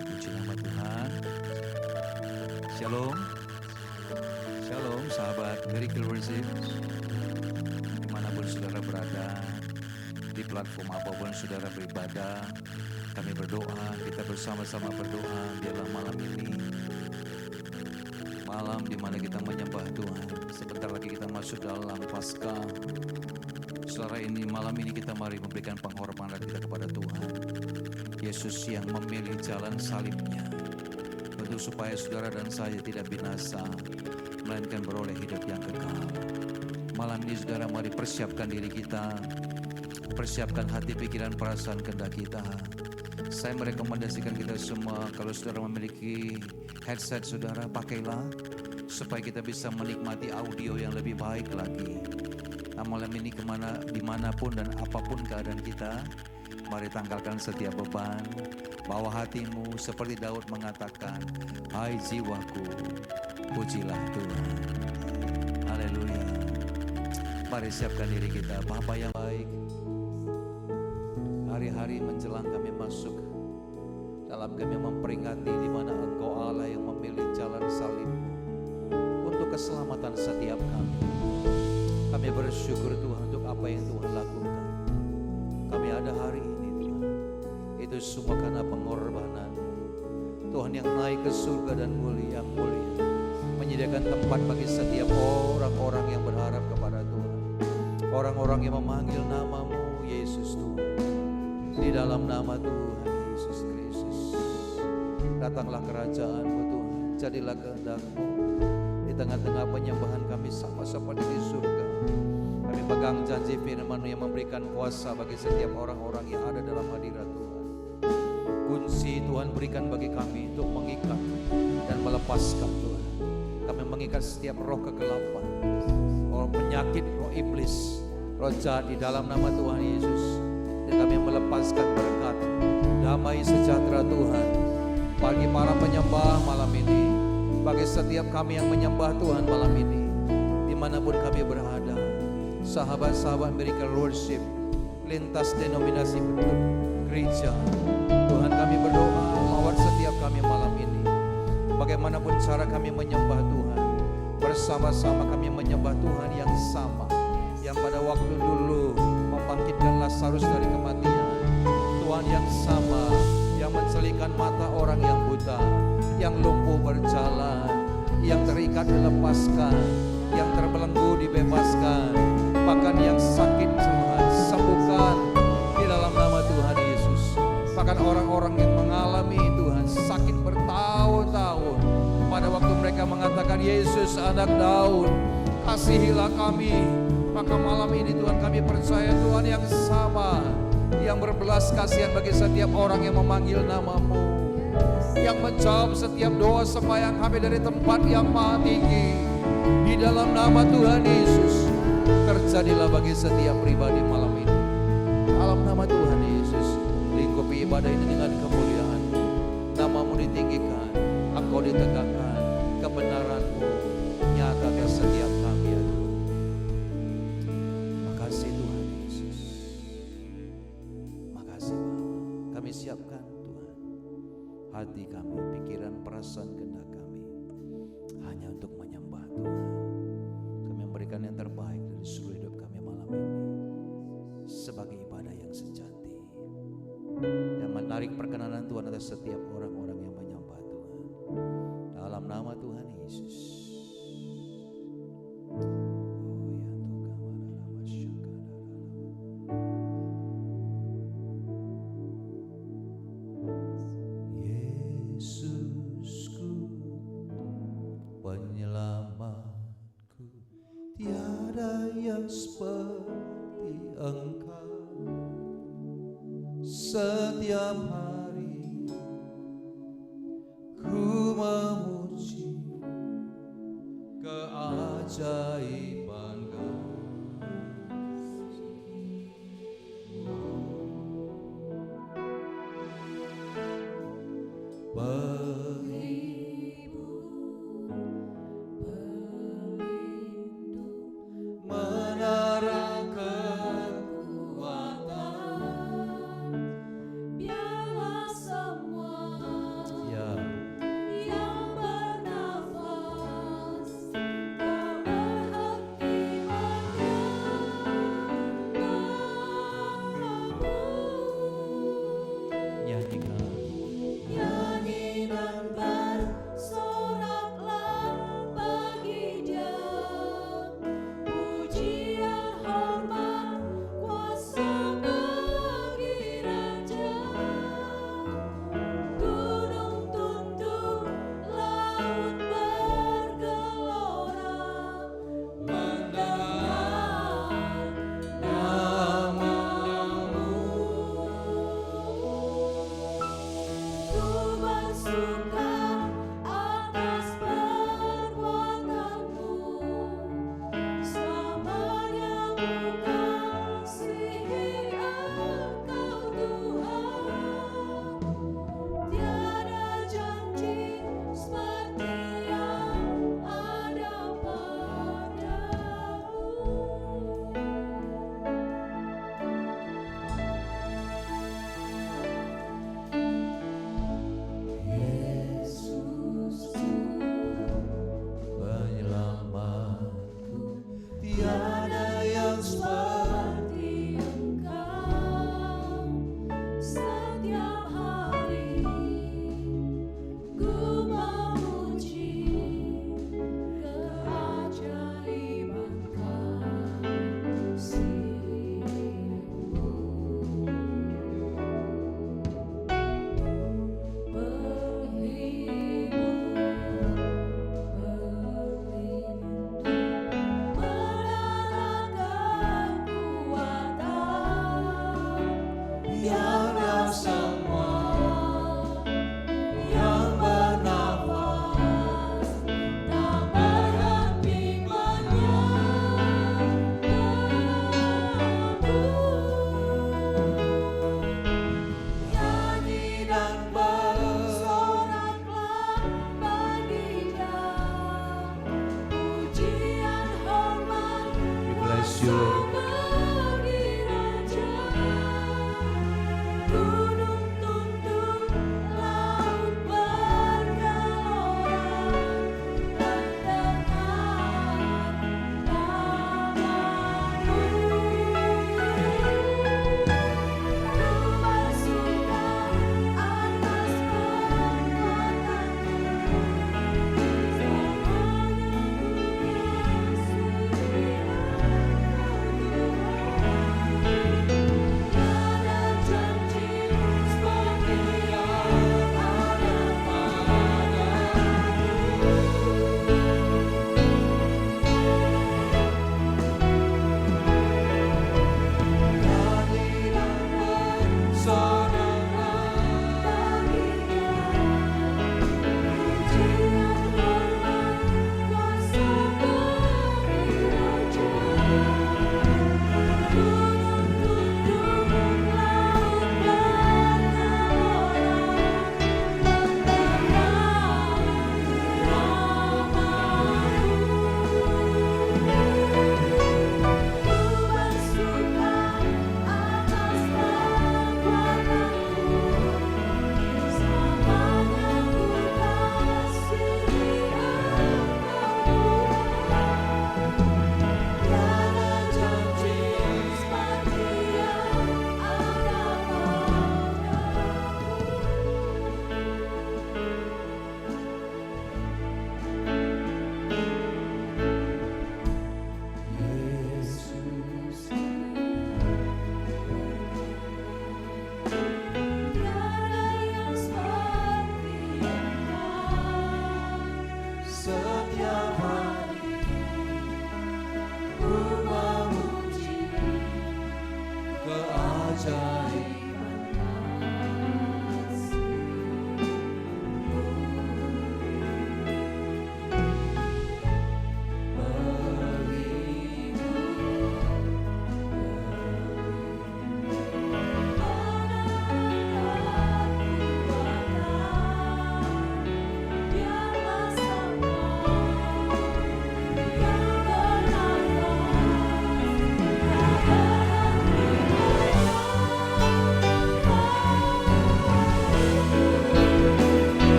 Puji nama Tuhan. Shalom. Shalom sahabat Miracle Worship. Dimanapun saudara berada, di platform apapun saudara beribadah, kami berdoa, kita bersama-sama berdoa. Biarlah malam ini malam di mana kita menyembah Tuhan. Sebentar lagi kita masuk dalam Paskah. Saudara, ini malam ini kita mari memberikan penghormatan kita kepada Tuhan. Yesus yang memilih jalan salibnya untuk supaya saudara dan saya tidak binasa, melainkan beroleh hidup yang kekal. Malam ini saudara, mari persiapkan diri kita, persiapkan hati, pikiran, perasaan, kehendak kita. Saya merekomendasikan kita semua, kalau saudara memiliki headset saudara, pakailah supaya kita bisa menikmati audio yang lebih baik lagi. Nah, malam ini dimanapun dan apapun keadaan kita, mari tanggalkan setiap beban, bawa hatimu seperti Daud mengatakan, hai jiwaku, pujilah Tuhan. Haleluya. Mari siapkan diri kita. Bapa yang baik, hari-hari menjelang kami masuk dalam kami memperingati di mana Engkau Allah yang memilih jalan salib-Mu untuk keselamatan setiap kami. Kami bersyukur Tuhan untuk apa yang Tuhan lakukan. Kami ada hari ini Tuhan, itu semua karena pengorbanan Tuhan yang naik ke surga dan mulia, menyediakan tempat bagi setiap orang-orang yang berharap kepada Tuhan, orang-orang yang memanggil nama-Mu Yesus Tuhan. Di dalam nama Tuhan Yesus Kristus, datanglah kerajaan-Mu Tuhan, jadilah kehendak-Mu di tengah-tengah penyembahan kami sama seperti di surga. Kami pegang janji firman-Mu yang memberikan kuasa bagi setiap orang-orang yang ada dalam hadirat Tuhan. Kunci Tuhan berikan bagi kami untuk mengikat dan melepaskan Tuhan. Kami mengikat setiap roh kegelapan, roh penyakit, roh iblis, roh jahat di dalam nama Tuhan Yesus. Dan kami melepaskan berkat, damai sejahtera Tuhan bagi para penyembah malam ini, bagi setiap kami yang menyembah Tuhan malam ini, dimanapun kami berada. Sahabat-sahabat Miracle Worship lintas denominasi bentuk gereja, Tuhan kami berdoa mawar setiap kami malam ini. Bagaimanapun cara kami menyembah Tuhan, bersama-sama kami menyembah Tuhan yang sama, yang pada waktu dulu membangkitkan Lazarus dari kematian. Tuhan yang sama yang mencelikan mata orang yang buta, yang lumpuh berjalan, yang terikat dilepaskan, yang terbelenggu dibebaskan, bahkan yang sakit Tuhan sembuhkan di dalam nama Tuhan Yesus. Bahkan orang-orang yang mengalami Tuhan sakit bertahun-tahun, pada waktu mereka mengatakan Yesus anak Daud, kasihilah kami. Maka malam ini Tuhan kami percaya Tuhan yang sama, yang berbelas kasihan bagi setiap orang yang memanggil nama-Mu, yang menjawab setiap doa sembahyang kami dari tempat yang maha tinggi. Di dalam nama Tuhan Yesus, terjadilah bagi setiap pribadi malam ini. Dalam nama Tuhan Yesus, lingkupi ibadah ini dengan kemuliaan. Nama-Mu ditinggikan, Engkau ditegakkan, kebenaran-Mu nyata ke setiap kami ya Tuhan. Makasih Tuhan Yesus. Makasih Bapa. Kami siapkan Tuhan hati kami, pikiran, perasaan, kehendak kami hanya untuk menyembah Tuhan. Kami memberikan yang terbaik dari seluruh hidup kami malam ini sebagai ibadah yang sejati, yang menarik perkenanan Tuhan atas setiap orang-orang yang menyembah Tuhan. Dalam nama Tuhan Yesus. Seperti Engkau setiap hari ku memuji keajaiban-Mu. Menara kekuatan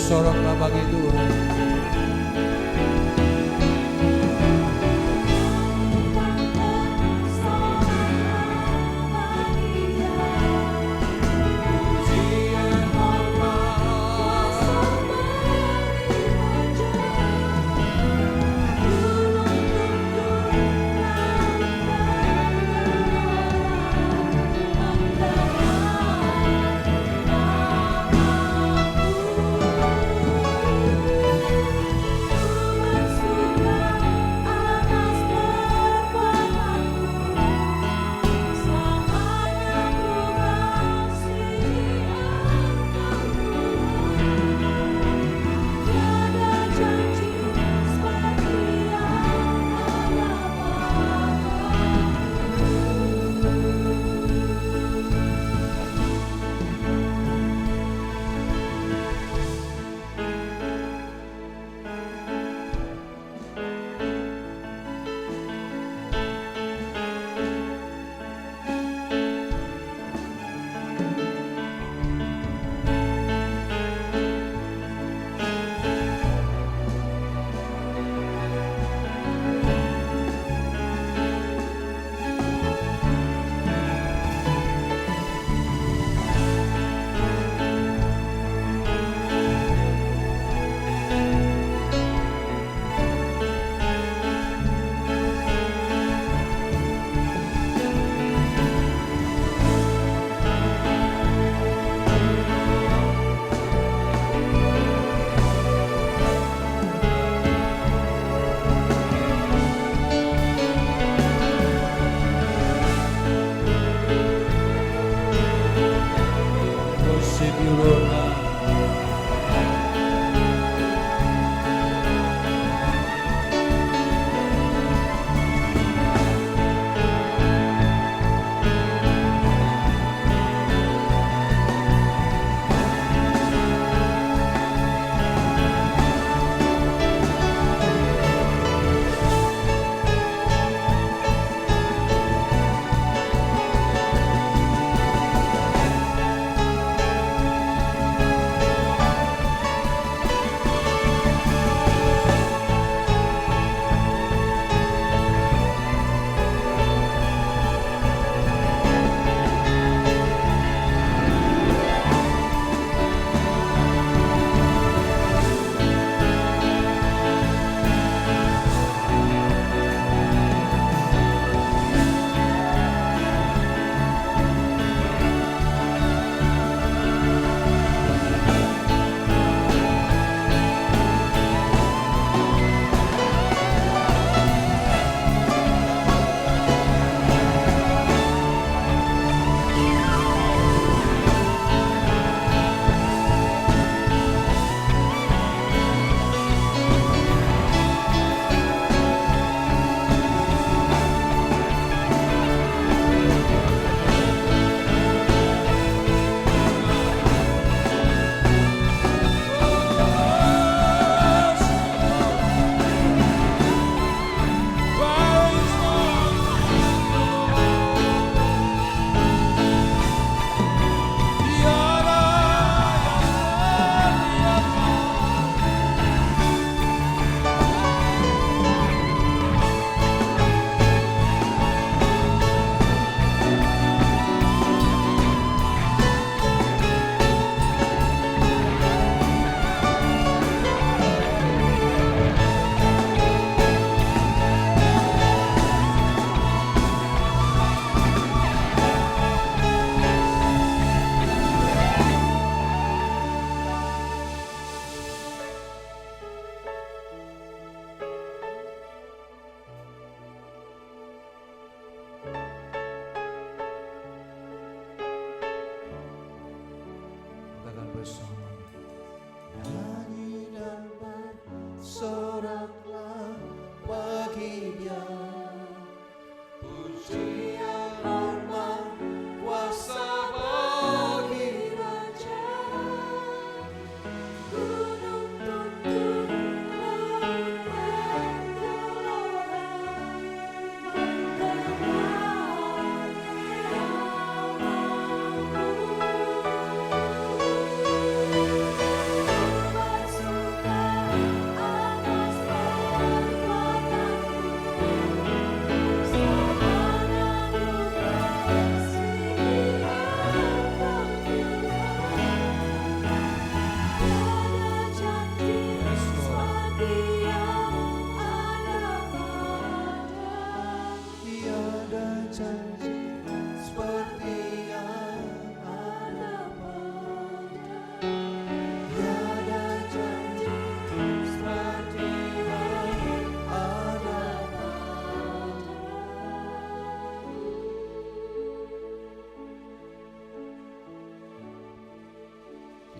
bersoraklah bagi Tuhan.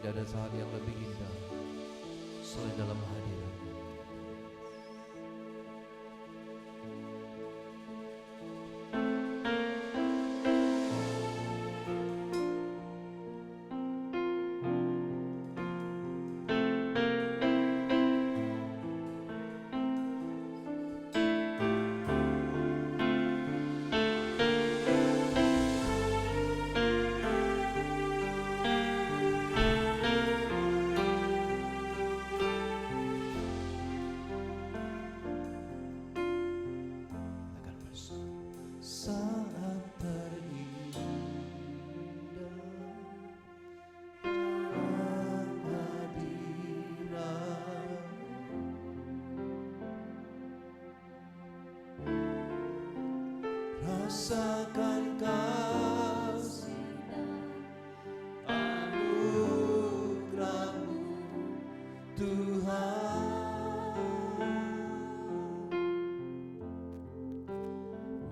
tidak ada saat yang lebih indah selain dalam hadirat. Saat terindah dalam hadirat, rasakan kasih anugerah-Mu Tuhan.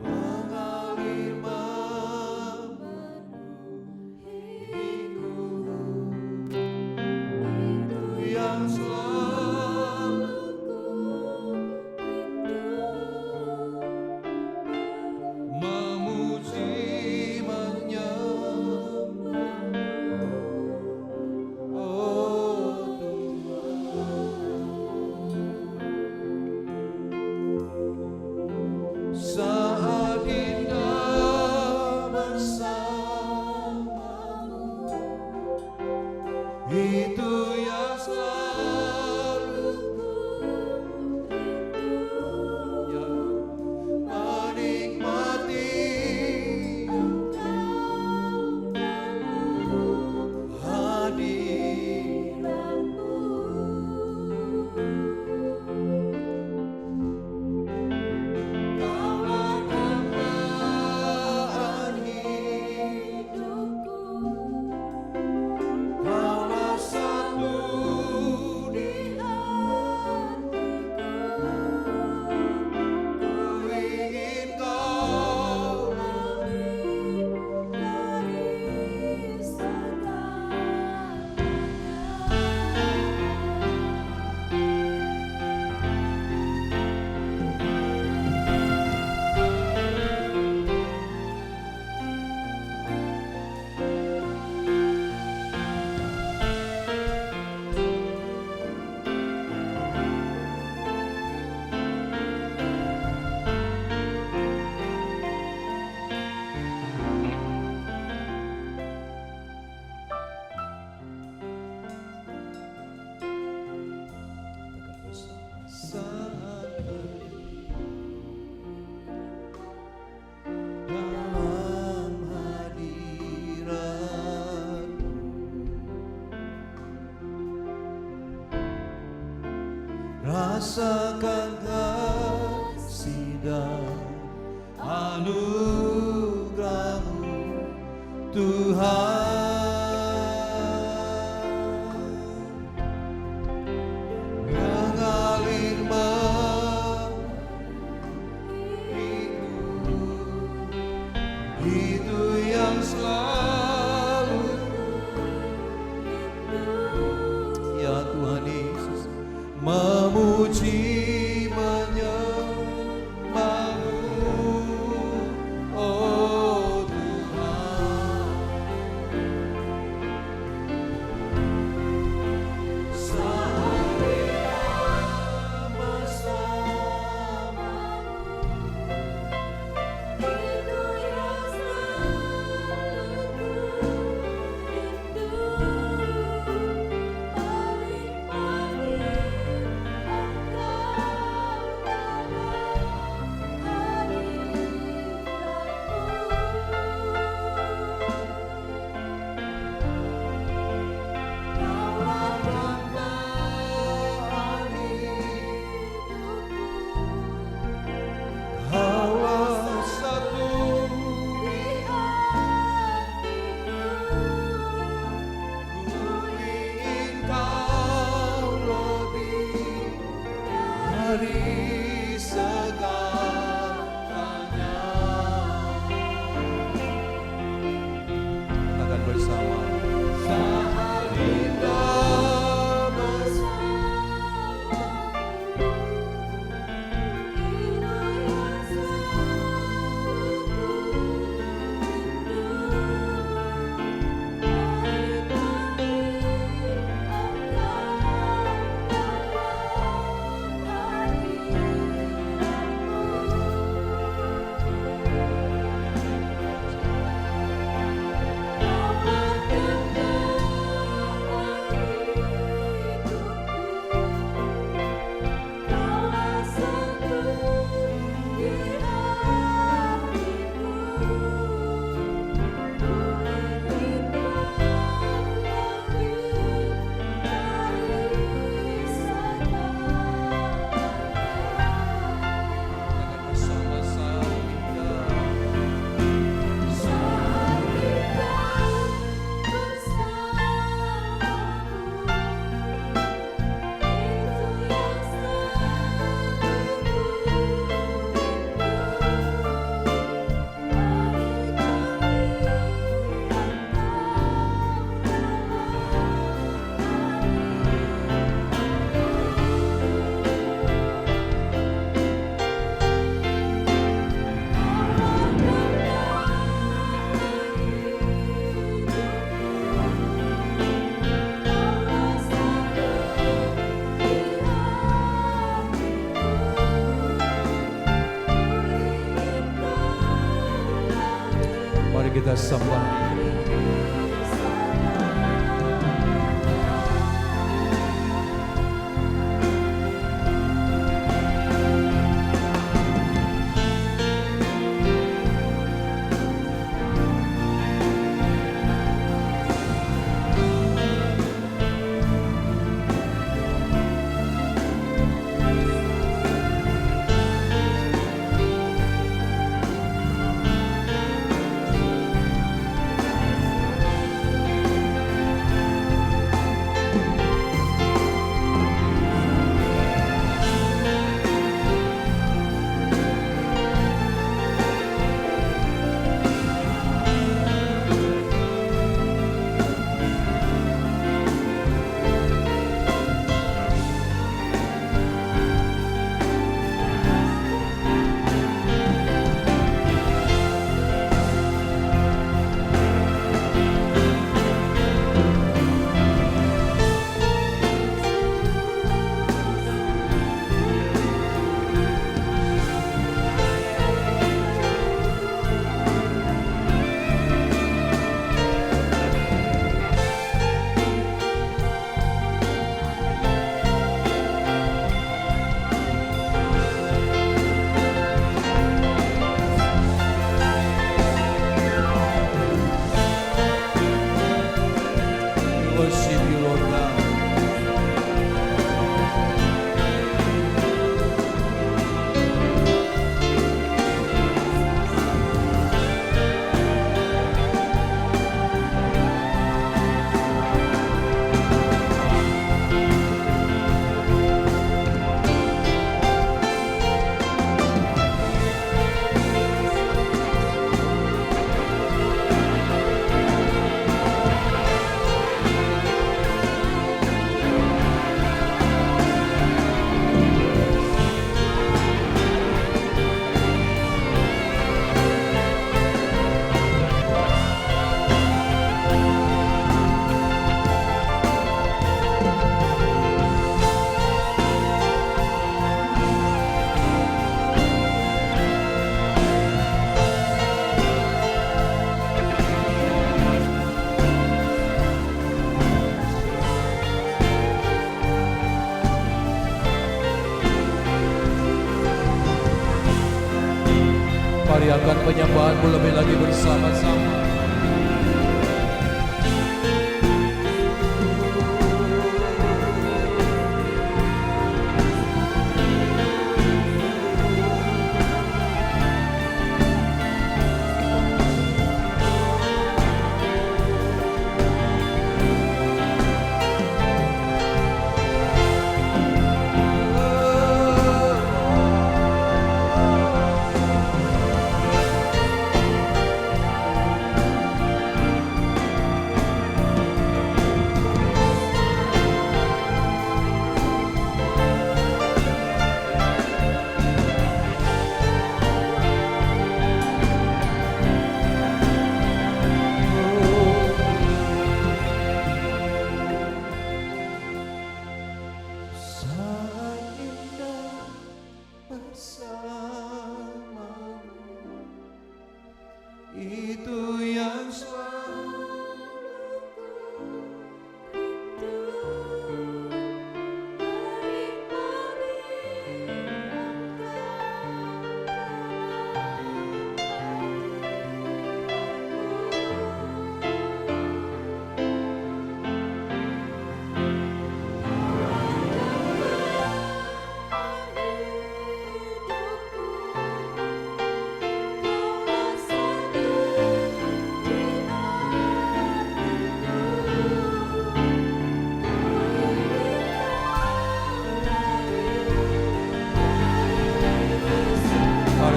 Mengalir memenuhiku, itu yang selalu memuji menyembah, oh Tuhan. Saat indah bersama-Mu, itu yang selalu ya, menikmati hadirat-Mu. Kaulah dambaan hidupku, Kaulah satu di hatiku. Ku ingin Kau lebih dari segalanya. Saat dalam hadirat-Mu, rasakan kasih dan anugerah-Mu Tuhan. Mengalir memenuhiku, itu yang selalu ya Tuhan Yesus, memuji menyembah-Mu, oh Tuhan. Saat indah bersama-Mu, itu yang selalu dari segalanya. Akan bersama saat indah sembah. Worship you, Lord God. Mari angkat penyembahanmu lebih lagi bersama-sama. Itu yang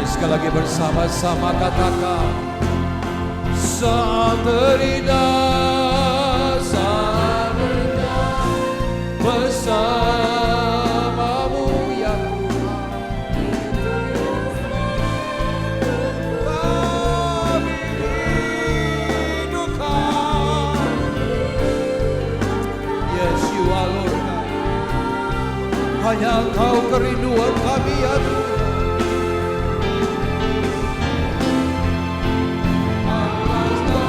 sekali lagi bersama-sama katakan, saat terindah bersamamu ya Tuhan, kami rindukan. Yes, you are Lord God. Hanya Engkau kerinduan kami ya Tuhan. Our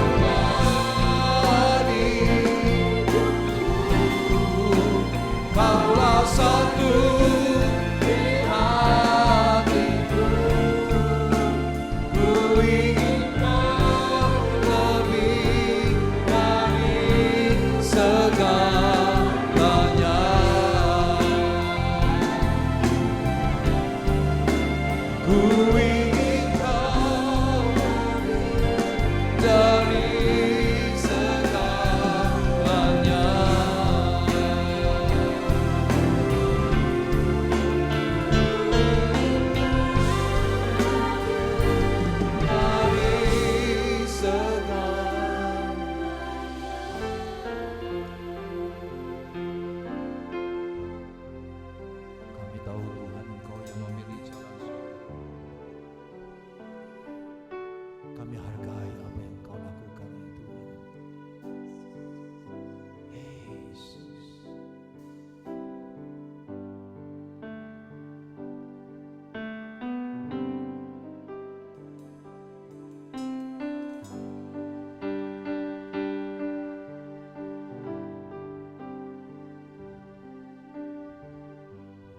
segalanya. Ku ingin kau dari segalanya. Dari segalanya. Kami tahu Tuhan, Engkau yang memilih jalan surga. Kami hargai apa yang Engkau lakukan ya Tuhan. Yesus.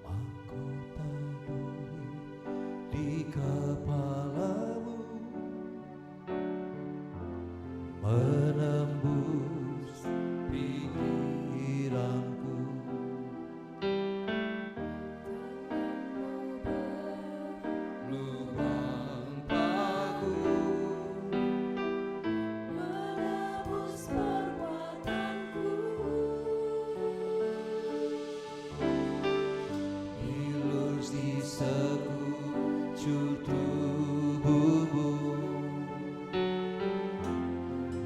Mahkota duri di kepalamu menembus pikiranku. Lubang paku menebus perbuatanku. ilus di sekujur tubuhmu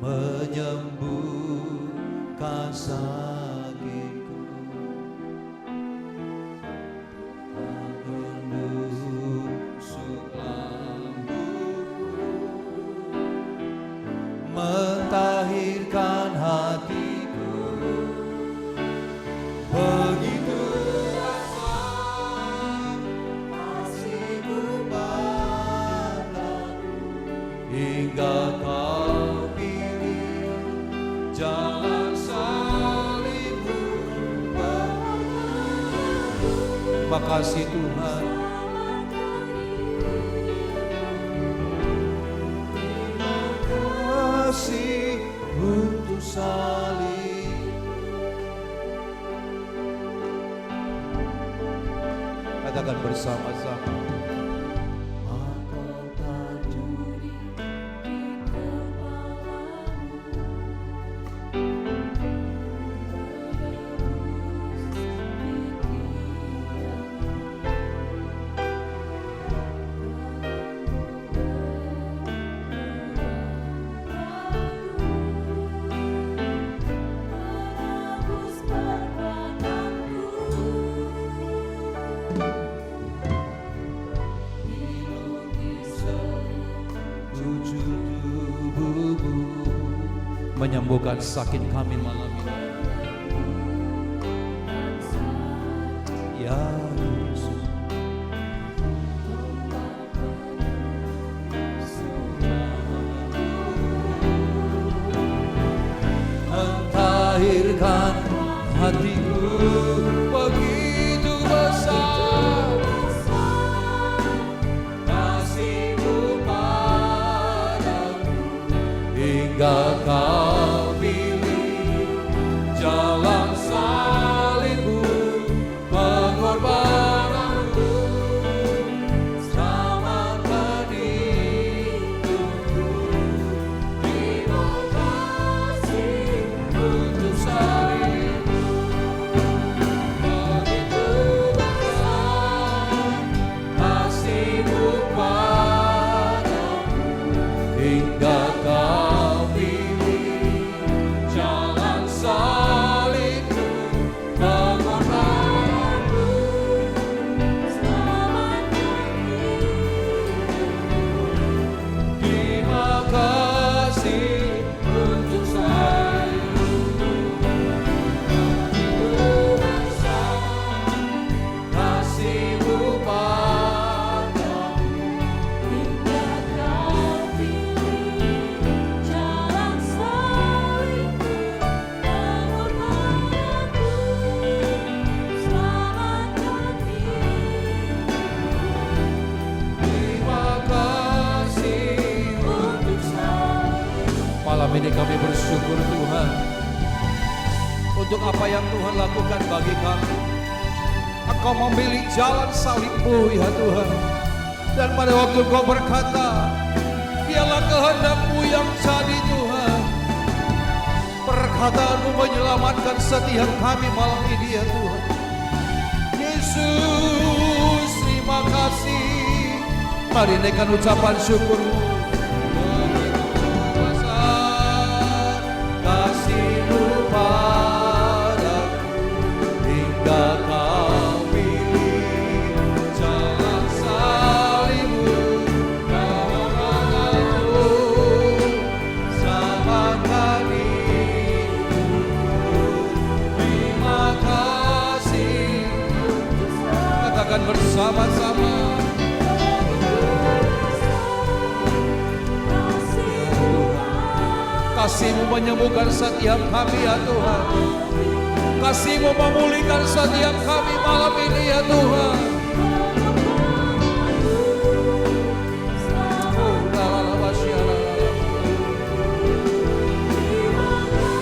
menyembuhkan sakitku. Menusuk lambungku, mentahirkan hatiku. Begitu rasa kasih-Mu padaku, hingga Kau pilih jalan salib-Mu. Makasih Tuhan. Kasih untuk salib. Katakan bersama-sama. Mahkota duri Di kepalamu menebus perbuatanku. Tujuh tubuhmu menyembuhkan sakit kami malam ini. Ya Yesus. Mentahirkan hatiku begitu besar. Kasih-Mu padaku, hingga Kau pilih jalan salib-Mu, pengorbananmu, selamatkan hidupku. Terima kasih untuk salib-Mu. Begitu besar kasih-Mu padaku, hingga Kau pilih jalan salib-Mu, pengorbananmu, Selamatkan terima kasih untuk salib-Mu. Kasih-Mu padaku, hingga Kau pilih jalan salib-Mu, pengorbananku, selamatkan terima kasih untuk salib. Malam ini kami bersyukur Tuhan untuk apa yang Tuhan lakukan bagi kami. Engkau memilih jalan salib-Mu ya Tuhan. Dan pada waktu Engkau berkata, biarlah kehendak-Mu yang jadi Tuhan. Perkataan-Mu menyelamatkan setiap kami malam ini ya Tuhan. Yesus, terima kasih. Mari naikkan ucapan syukur-Mu. Begitu besar kasih-Mu padaku, hingga Kau pilih jalan salib-Mu. Kau aku selamatkan hidupku. Terima kasih. Katakan bersama-sama. Kasih-Mu menyembuhkan setiap kami ya Tuhan. Kasih-Mu memulihkan setiap kami malam ini ya Tuhan.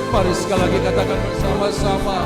Mari sekali lagi katakan bersama-sama.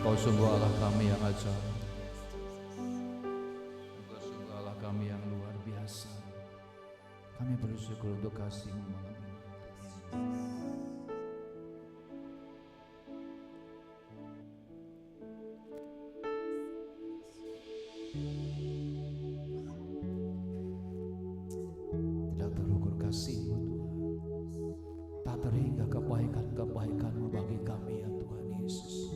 Engkau sungguh Allah kami yang ajaib. Engkau sungguh Allah kami yang luar biasa. Kami bersyukur untuk kasih-Mu malam ini. Tidak terukur kasih-Mu Tuhan. Tak terhingga kebaikan-kebaikan-Mu bagi kami ya Tuhan Yesus.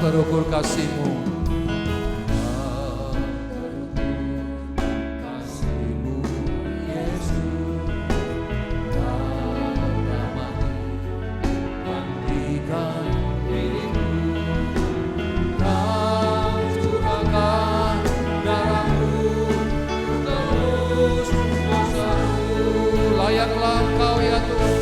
Terukur kasih-Mu, kasih-Mu Yesus, Kau damai, gantikan diri-Mu, Kau curahkan darah-Mu, terus dosa-Mu, layaklah Engkau ya Tuhan.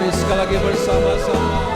Mari sekali lagi bersama-sama.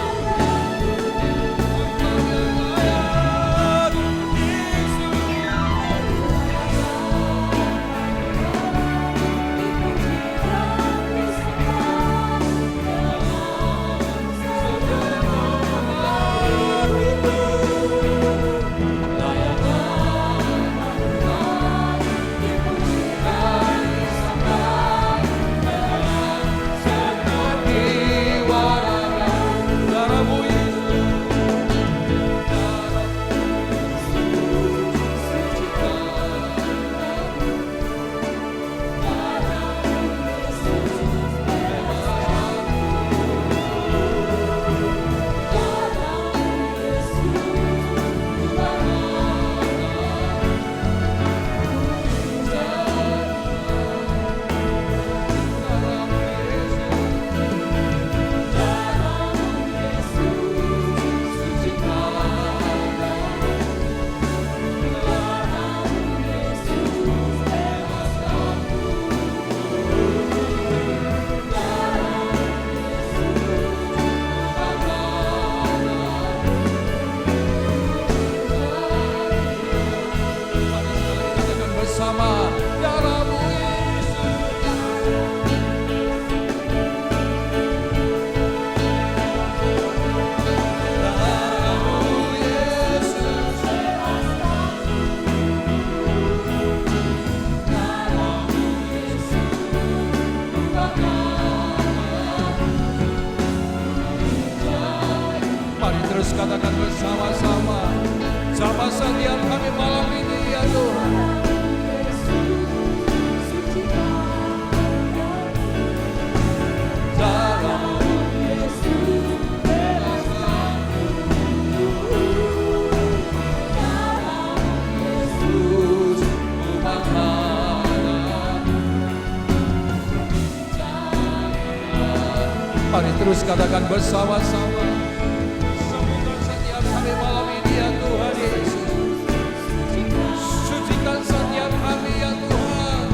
Mari terus katakan bersama-sama. Sama setiap kami malam ini ya Tuhan. Mari terus katakan bersama-sama. Sembuhkan setiap kami malam ini ya Tuhan Yesus. Sucikan setiap kami ya Tuhan.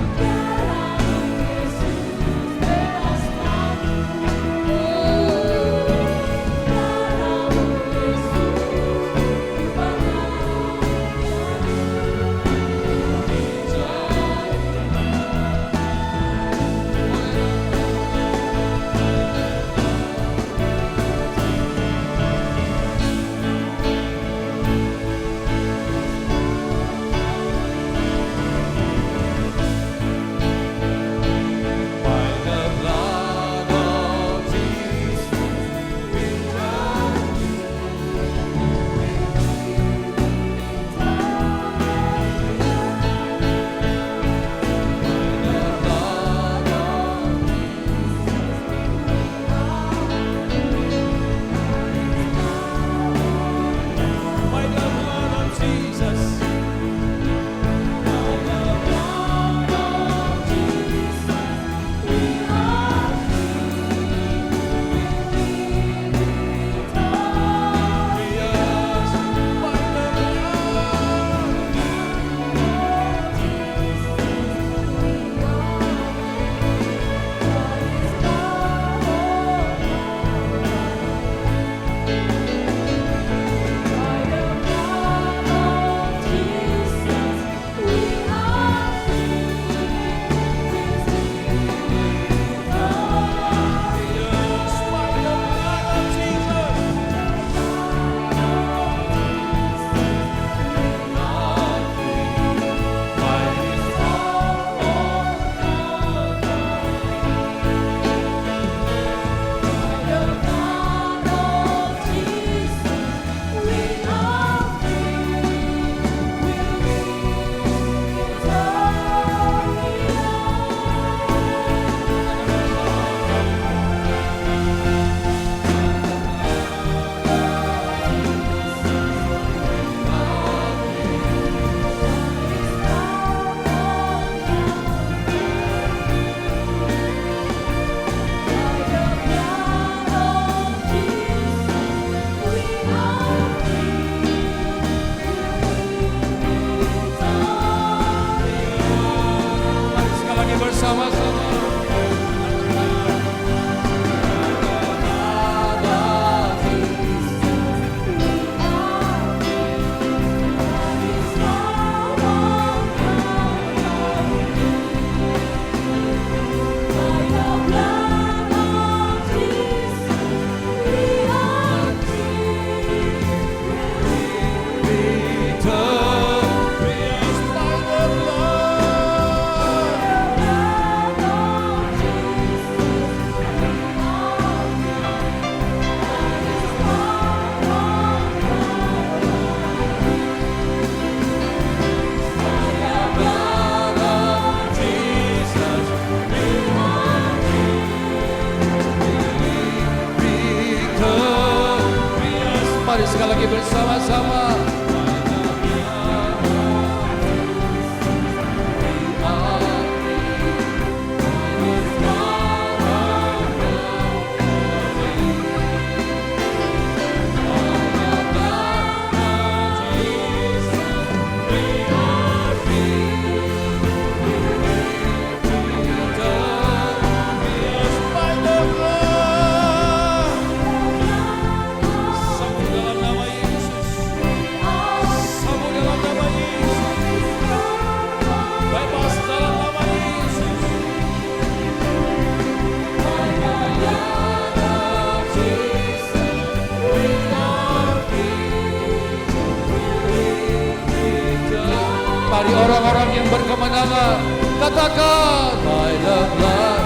orang-orang yang berkemenangan. Katakan, by the blood.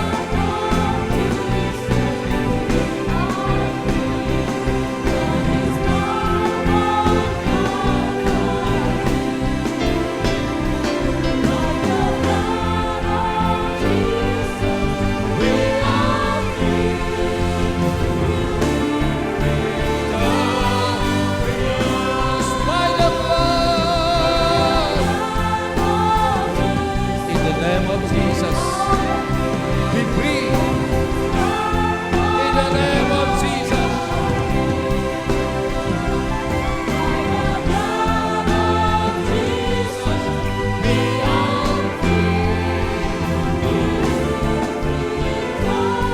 By the blood. In the name of Jesus, be free. In the name of Jesus.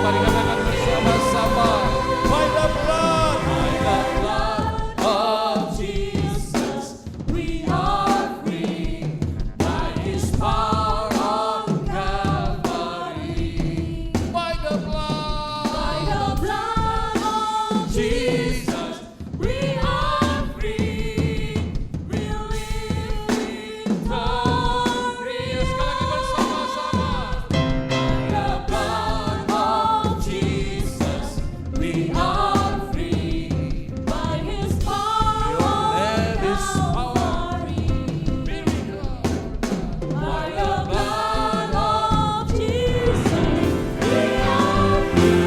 Mari katakan bersama-sama, by the blood, by the blood of Jesus, we are free by His power on Calvary. By the blood of Jesus, we are free. We live victorious. Sekali lagi bersama-sama. By the blood of Jesus, we are free. By His power There is power. by the blood of Jesus, we are free.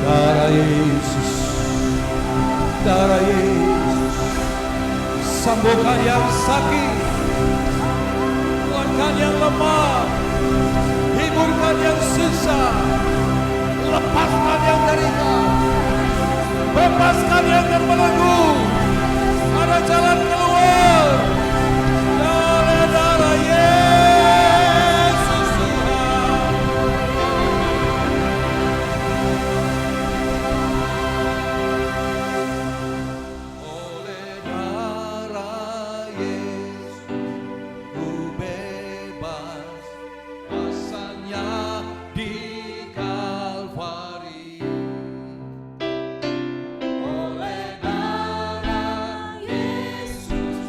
Darah Yesus, darah Yesus, sembuhkan yang sakit, kuatkan yang lemah, hiburkan yang susah, lepaskan yang derita, bebaskan yang terbelenggu. Ada jalan keluar. Darah Yesus Tuhan. Oleh darah Yesus ku bebas, kuasanya di Kalvari. Oleh darah Yesus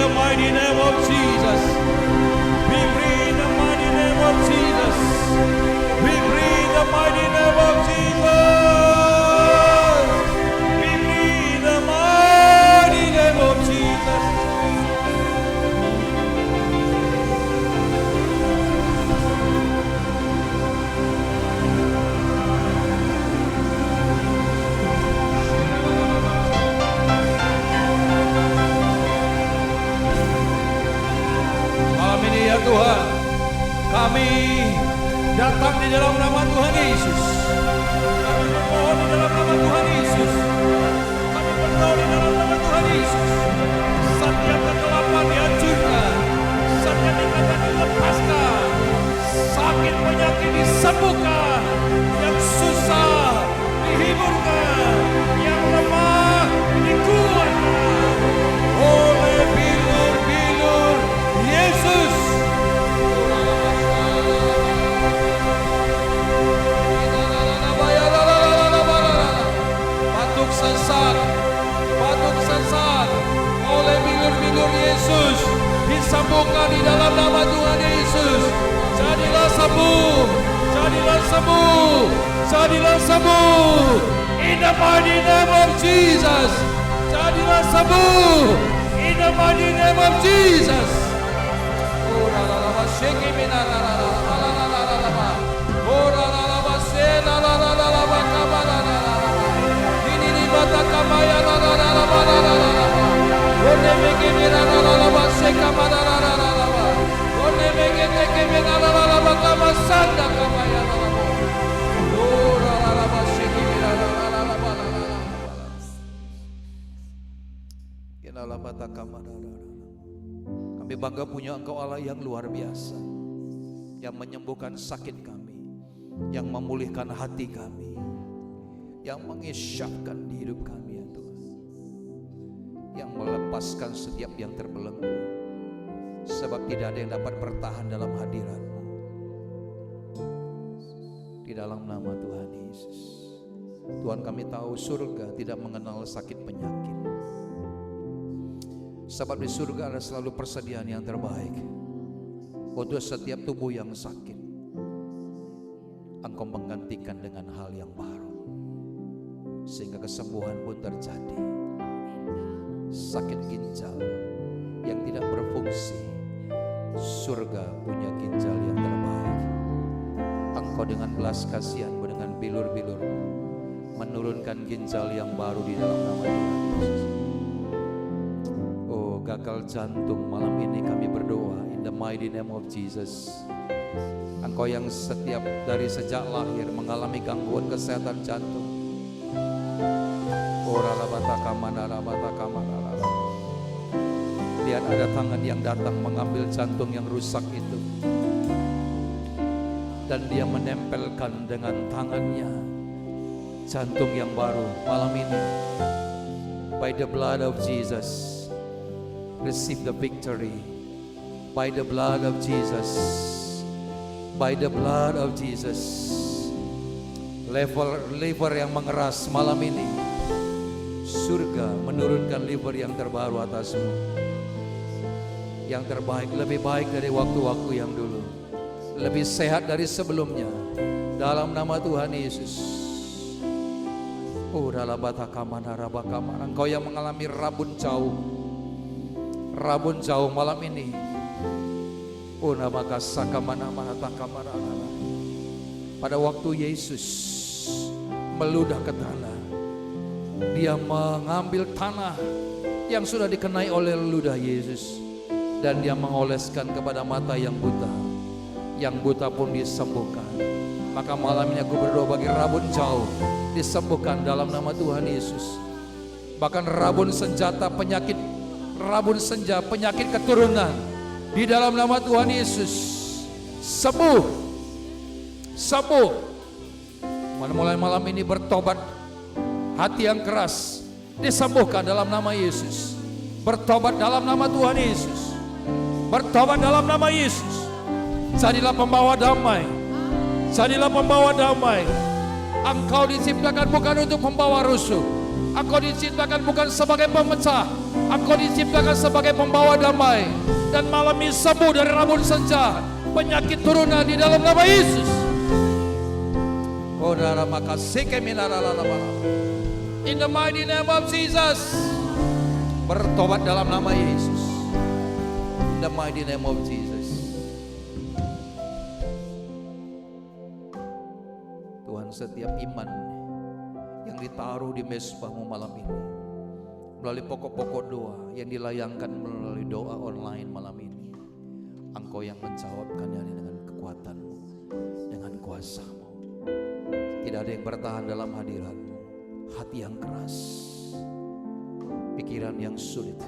the mighty name of Jesus. Be free in the mighty name of Jesus. Be free in the mighty name of Jesus. Be free in the mighty name of Jesus. Malam ini ya Tuhan, kami datang di dalam nama Tuhan Yesus. Kami berdoa di dalam nama Tuhan Yesus. Kami berdoa di dalam nama Tuhan Yesus. Setiap kegelapan dihancurkan, setiap ikatan dilepaskan, sakit penyakit disembuhkan, yang susah dihiburkan, yang lemah dikuatkan oleh bilur-bilur Yesus. Batuk sesak oleh bilur-bilur Yesus disembuhkan di dalam nama Tuhan Yesus. Jadilah sembuh, jadilah sembuh, jadilah sembuh. In the mighty name of Jesus. Jadilah sembuh. In the mighty name of Jesus. Oh la la la, shake me la la la la la la la la la. Oh la la la, say la la la la la, kama la la la la. Ini bata kama ya la la la la la la la. Oh ne me give me la la la la, shake kama la la la la la. Oh ne me give me la la la la, kama sanda kama ya la la. Oh la la la, shake me la la la la la la la. Ina la bata kama la la la. Kami bangga punya Engkau Allah yang luar biasa, yang menyembuhkan sakit kami, yang memulihkan hati kami, yang mengisyafkan di hidup kami ya Tuhan, yang melepaskan setiap yang terbelenggu, sebab tidak ada yang dapat bertahan dalam hadirat-Mu. Di dalam nama Tuhan Yesus, Tuhan, kami tahu surga tidak mengenal sakit penyakit, sebab di surga ada selalu persediaan yang terbaik untuk setiap tubuh yang sakit. Engkau menggantikan dengan hal yang baru, sehingga kesembuhan pun terjadi. Sakit ginjal yang tidak berfungsi, surga punya ginjal yang terbaik. Engkau dengan belas kasihan-Mu, dengan bilur-bilur-Mu, menurunkan ginjal yang baru di dalam nama Tuhan Yesus. Oh, gagal jantung, malam ini kami berdoa in the mighty name of Jesus. Engkau yang setiap dari sejak lahir mengalami gangguan kesehatan jantung. Lihat ada tangan yang datang mengambil jantung yang rusak itu, dan dia menempelkan dengan tangannya jantung yang baru. Malam ini, by the blood of Jesus, receive the victory. By the blood of Jesus, by the blood of Jesus. Liver yang mengeras malam ini, surga menurunkan liver yang terbaru atasmu, yang terbaik, lebih baik dari waktu-waktu yang dulu, lebih sehat dari sebelumnya, dalam nama Tuhan Yesus. Oh, engkau yang mengalami rabun jauh malam ini, oh, nama pada waktu Yesus meludah ke tanah, dia mengambil tanah yang sudah dikenai oleh ludah Yesus, dan dia mengoleskan kepada mata yang buta pun disembuhkan. Maka malam ini aku berdoa bagi rabun jauh disembuhkan dalam nama Tuhan Yesus. Bahkan rabun senjata penyakit, penyakit keturunan, di dalam nama Tuhan Yesus sembuh. Mulai malam ini bertobat, hati yang keras disembuhkan dalam nama Yesus. Bertobat dalam nama Tuhan Yesus. Bertobat dalam nama Yesus. Jadilah pembawa damai. Jadilah pembawa damai. Engkau diciptakan bukan untuk pembawa rusuh. Engkau diciptakan bukan sebagai pemecah. Engkau diciptakan sebagai pembawa damai, dan malam ini sembuh dari rambut senja, penyakit turunan di dalam nama Yesus. In the mighty name of Jesus. Bertobat dalam nama Yesus. In the mighty name of Jesus. Tuhan, setiap iman yang ditaruh di mezbahmu malam ini, melalui pokok-pokok doa yang dilayangkan melalui doa online malam ini, Engkau yang menjawabkannya dengan kekuatan-Mu, dengan kuasa-Mu. Tidak ada yang bertahan dalam hadirat-Mu. Hati yang keras, pikiran yang sulit,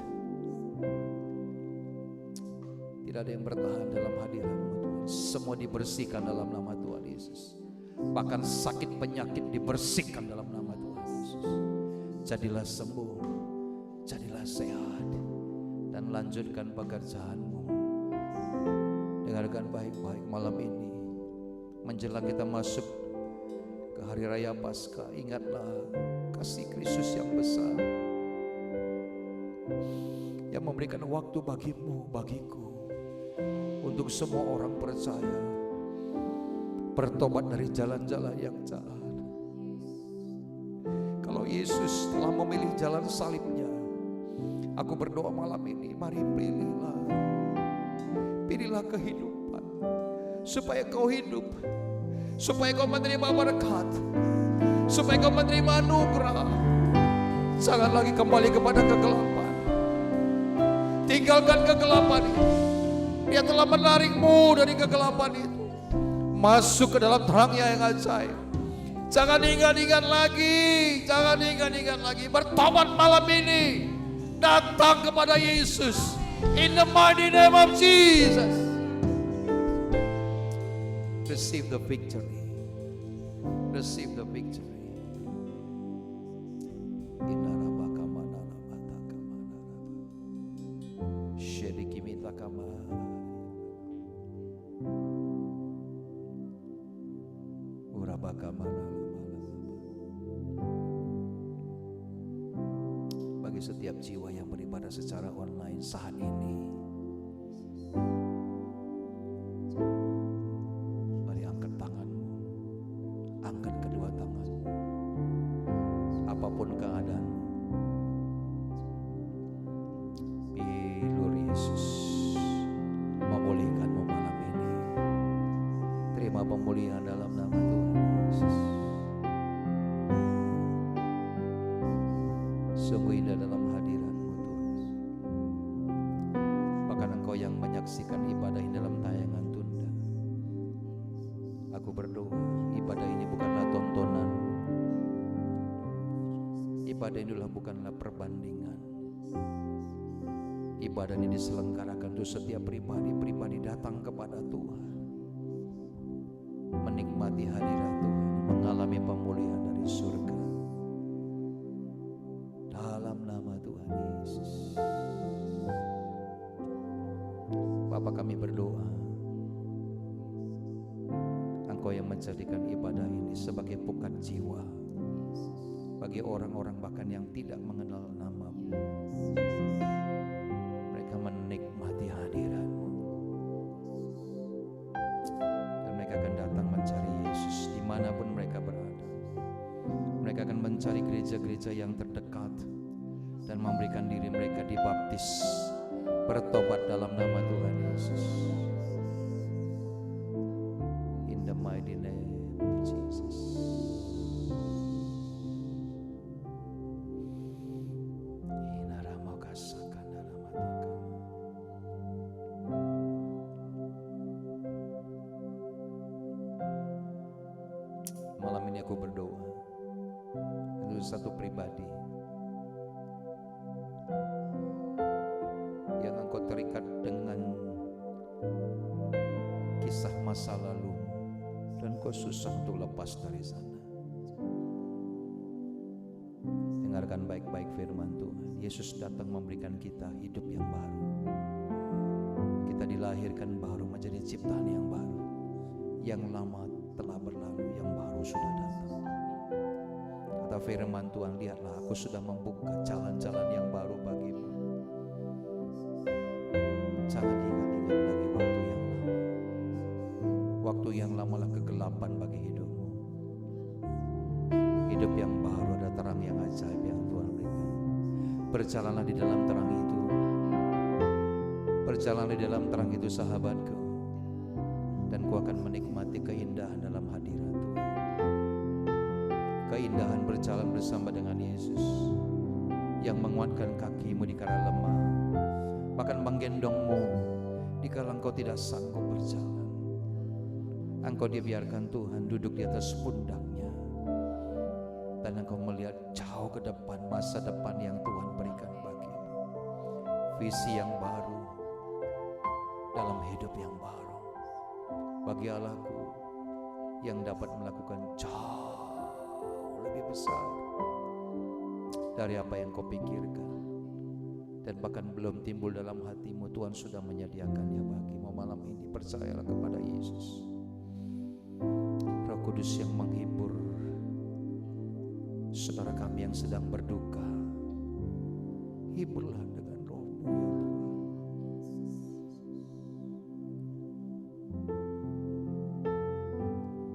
tidak ada yang bertahan dalam hadirat-Mu Tuhan. Semua dibersihkan dalam nama Tuhan Yesus. Bahkan sakit penyakit dibersihkan dalam nama Tuhan Yesus. Jadilah sembuh, jadilah sehat, dan lanjutkan pekerjaan-Mu. Dengarkan baik-baik malam ini, menjelang kita masuk ke hari raya Paskah, ingatlah kasih Kristus yang besar yang memberikan waktu bagimu, bagiku, untuk semua orang percaya bertobat dari jalan-jalan yang jahat. Kalau Yesus telah memilih jalan salibnya, aku berdoa malam ini, mari pilihlah kehidupan, supaya kau hidup, supaya kau menerima berkat, supaya kau menerima anugerah. Jangan lagi kembali kepada kegelapan. Tinggalkan kegelapan itu. Dia telah menarikmu dari kegelapan itu, masuk ke dalam terangnya yang ajaib. Jangan ingat-ingat lagi, jangan ingat-ingat lagi. Bertobat malam ini, datang kepada Yesus. In the mighty name of Jesus. Receive the victory. Receive the victory. Bagi setiap jiwa yang beribadah secara online saat ini, mari angkat tanganmu, angkat kedua tanganmu. Apapun keadaanmu, biar Yesus memulihkanmu malam ini. Terima pemulihan dalam nama Tuhan Yesus. Sungguh indah dalam hadirat-Mu Tuhan. Bahkan Engkau yang menyaksikan ibadah ini dalam tayangan tunda, aku berdoa ibadah ini bukanlah tontonan. Ibadah ini bukanlah perbandingan. Ibadah ini diselenggarakan untuk setiap pribadi datang kepada Tuhan, menikmati hadirat Tuhan, mengalami pemulihan dari surga. Dalam nama Tuhan Yesus. Bapa, kami berdoa, Engkau yang menjadikan ibadah ini sebagai pukat jiwa bagi orang-orang bahkan yang tidak mengenal nama-Mu. Mereka menikmati hadirat-Mu, dan mereka akan datang mencari Yesus dimanapun mereka berada. Mereka akan mencari gereja-gereja yang terdekat dan memberikan diri mereka dibaptis, bertobat dalam nama Tuhan Yesus. In the mighty name of Jesus. Malam ini aku berdoa untuk satu pribadi yang engkau terikat dengan kisah masa lalu dan kau susah untuk lepas dari sana. Dengarkan baik-baik firman Tuhan. Yesus datang memberikan kita hidup yang baru. Kita dilahirkan baru menjadi ciptaan yang baru. Yang lama telah berlalu, yang baru sudah datang. Kata firman Tuhan, lihatlah aku sudah membuka jalan-jalan yang baru bagimu. Berjalanlah di dalam terang itu. Berjalanlah di dalam terang itu sahabatku. Dan kau akan menikmati keindahan dalam hadirat Tuhan. Keindahan berjalan bersama dengan Yesus yang menguatkan kakimu di kala lemah, bahkan menggendongmu di kala engkau tidak sanggup berjalan. Engkau dibiarkan Tuhan duduk di atas pundaknya, dan engkau melihat jauh ke depan, masa depan yang Tuhan berikan bagimu. Visi yang baru dalam hidup yang baru bagi Allahku yang dapat melakukan jauh lebih besar dari apa yang kau pikirkan dan bahkan belum timbul dalam hatimu. Tuhan sudah menyediakannya bagimu malam ini. Percayalah kepada Yesus. Roh Kudus yang menghibur saudara kami yang sedang berduka, hiburlah dengan roh-Mu ya Tuhan.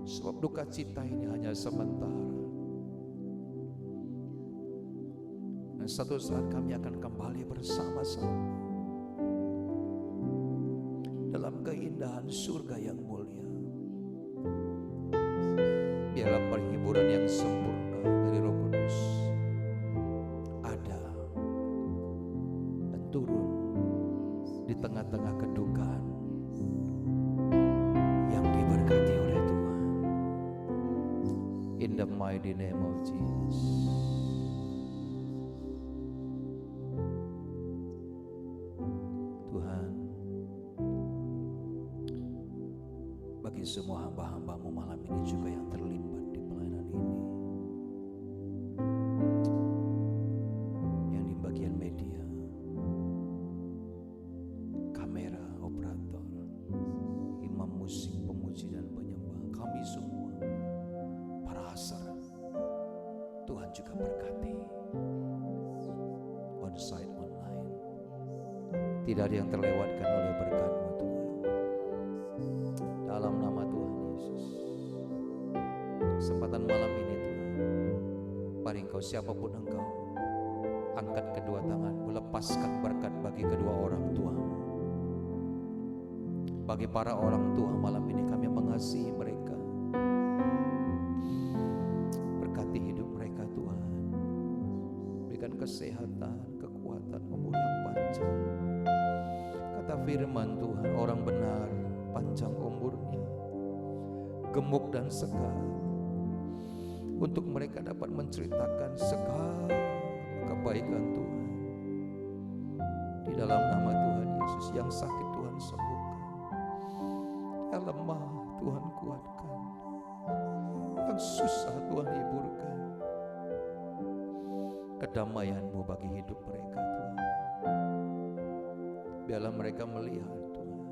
Sebab duka cita ini hanya sementara. Dan satu saat kami akan kembali bersama-sama dalam keindahan surga yang mulia. Biarlah perhiburan yang sempurna dari Roh Kudus ada dan turun di tengah-tengah kedukaan yang diberkati oleh Tuhan. In the mighty name of Jesus. Tuhan, bagi semua hamba-hamba-Mu malam ini juga yang terlibat di pelayanan ini, yang di bagian media, kamera, operator, imam musik, pemuji dan penyembah, kami semua, para asar, Tuhan juga berkati. On-site, online, tidak ada yang terlewatkan oleh berkat-Mu Tuhan. Dalam nama Tuhan Yesus, kesempatan malam ini Tuhan, mari Engkau siapapun Engkau, angkat kedua tanganmu, lepaskan berkat bagi kedua orang tuamu. Bagi para orang tua malam ini kami mengasihi mereka. Berkati hidup mereka Tuhan. Berikan kesehatan, kekuatan, umur yang panjang. Kata firman Tuhan, orang benar panjang umurnya, gemuk dan segar, untuk mereka dapat menceritakan segala kebaikan Tuhan. Di dalam nama Tuhan Yesus, yang sakit Tuhan sembuhkan, yang lemah Tuhan kuatkan, yang susah Tuhan hiburkan. Kedamaian-Mu bagi hidup mereka Tuhan. Biarlah mereka melihat Tuhan,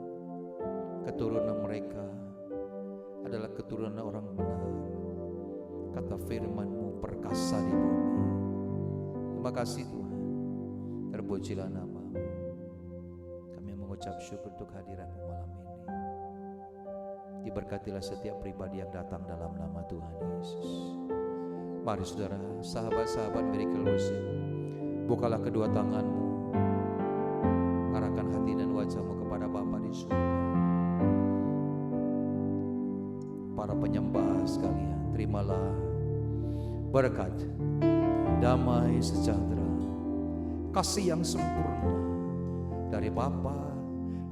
keturunan mereka adalah keturunan orang benar. Kata firman-Mu perkasa di bumi. Terima kasih Tuhan, terpujilah nama-Mu. Kami mengucap syukur untuk hadirat-Mu malam ini. Diberkatilah setiap pribadi yang datang dalam nama Tuhan Yesus. Mari saudara, sahabat-sahabat Miracle Worship, bukalah kedua tanganmu, arahkan hati dan wajahmu kepada Bapa di surga. Para penyembah sekalian, terimalah berkat, damai sejahtera, kasih yang sempurna dari Bapa,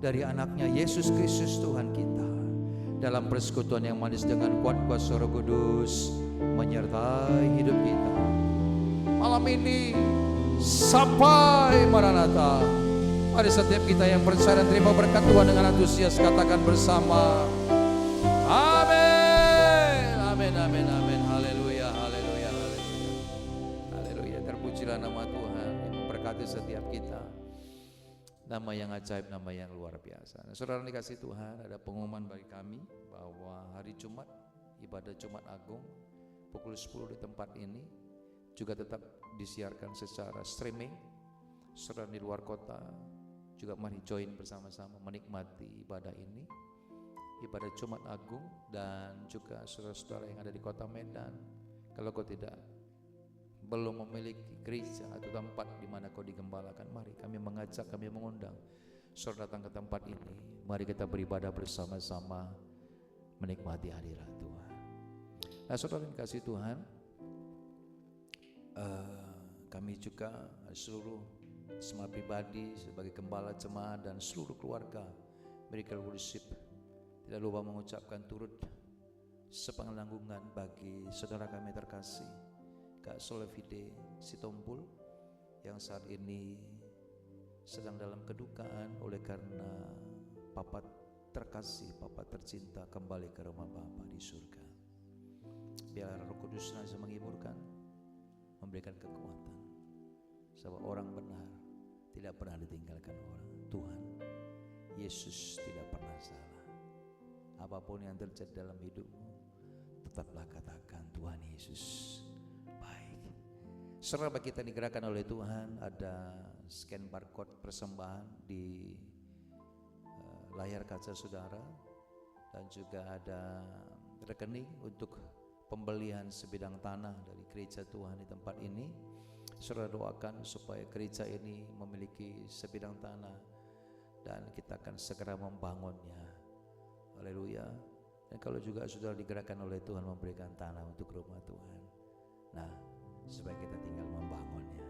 dari anaknya Yesus Kristus Tuhan kita, dalam persekutuan yang manis dengan kuat kuasa Roh Kudus menyertai hidup kita malam ini sampai Maranatha. Mari setiap kita yang percaya dan terima berkat Tuhan dengan antusias katakan bersama, amin, amin, amin, amin. Haleluya, haleluya, haleluya, haleluya. Terpujilah nama Tuhan yang memberkati setiap kita. Nama yang ajaib, nama yang luar biasa. Nah, saudara dikasih Tuhan, ada pengumuman bagi kami bahwa hari Jumat, ibadah Jumat Agung pukul 10 di tempat ini juga tetap disiarkan secara streaming. Saudara di luar kota juga mari join bersama-sama menikmati ibadah ini, ibadah Jumat Agung. Dan juga saudara-saudara yang ada di kota Medan, kalau kau tidak belum memiliki gereja atau tempat di mana kau digembalakan, mari kami mengajak, kami mengundang saudara datang ke tempat ini. Mari kita beribadah bersama-sama, menikmati hadirat Tuhan. Nah, saudara yang kasih Tuhan, kami juga seluruh semua pribadi sebagai gembala jemaat dan seluruh keluarga Miracle Worship tidak lupa mengucapkan turut sepengalaman bagi saudara kami terkasih Kak Solevide Sitompul yang saat ini sedang dalam kedukaan oleh karena Papa terkasih, Papa tercinta kembali ke rumah Bapa di surga. Biar Roh Kudus senantiasa menghiburkan, memberikan kekuatan. Sebab orang benar tidak pernah ditinggalkan orang. Tuhan Yesus tidak pernah salah. Apapun yang terjadi dalam hidupmu, tetaplah katakan Tuhan Yesus baik. Serba kita digerakkan oleh Tuhan. Ada scan barcode persembahan di layar kaca saudara, dan juga ada rekening untuk pembelian sebidang tanah dari gereja Tuhan di tempat ini. Saudara doakan supaya gereja ini memiliki sebidang tanah dan kita akan segera membangunnya. Haleluya. Dan kalau juga saudara digerakkan oleh Tuhan memberikan tanah untuk rumah Tuhan, nah supaya kita tinggal membangunnya.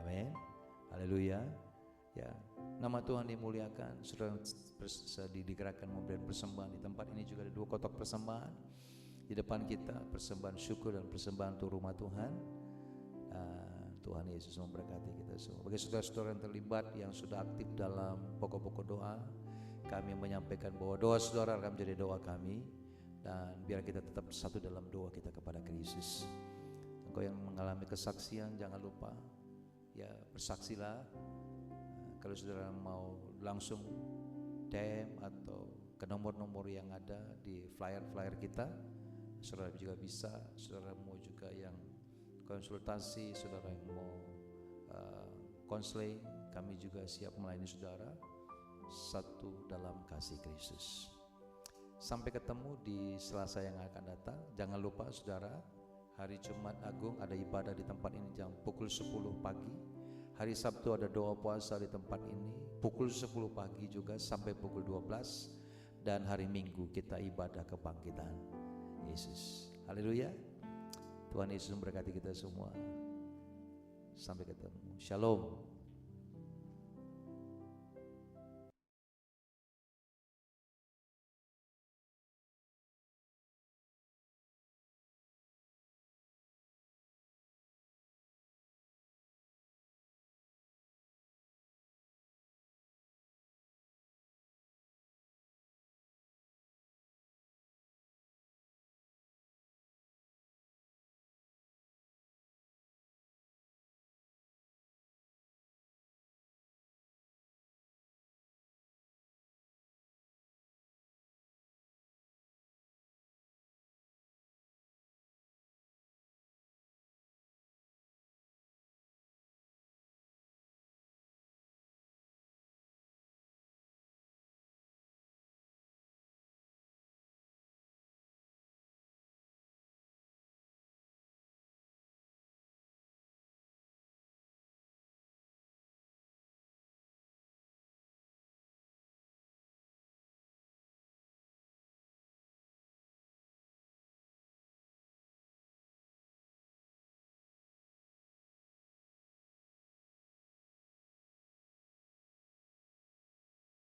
Amin. Haleluya. Ya, nama Tuhan dimuliakan. Saudara digerakkan memberikan persembahan di tempat ini. Juga ada 2 kotak persembahan di depan kita, persembahan syukur dan persembahan untuk rumah Tuhan. Tuhan Yesus memberkati kita semua. Bagi saudara-saudara yang terlibat, yang sudah aktif dalam pokok-pokok doa, kami menyampaikan bahwa doa saudara akan menjadi doa kami, dan biar kita tetap satu dalam doa kita kepada Kristus. Engkau yang mengalami kesaksian, jangan lupa ya bersaksilah. Kalau saudara mau langsung DM atau ke nomor-nomor yang ada di flyer-flyer kita, saudara juga bisa. Saudara mau juga yang konsultasi, saudara yang mau konseling, kami juga siap melayani saudara satu dalam kasih Kristus. Sampai ketemu di Selasa yang akan datang. Jangan lupa saudara, hari Jumat Agung ada ibadah di tempat ini jam pukul 10 pagi. Hari Sabtu ada doa puasa di tempat ini pukul 10 pagi juga sampai pukul 12. Dan hari Minggu kita ibadah kebangkitan Yesus. Haleluya. Tuhan Yesus memberkati kita semua. Sampai ketemu. Shalom.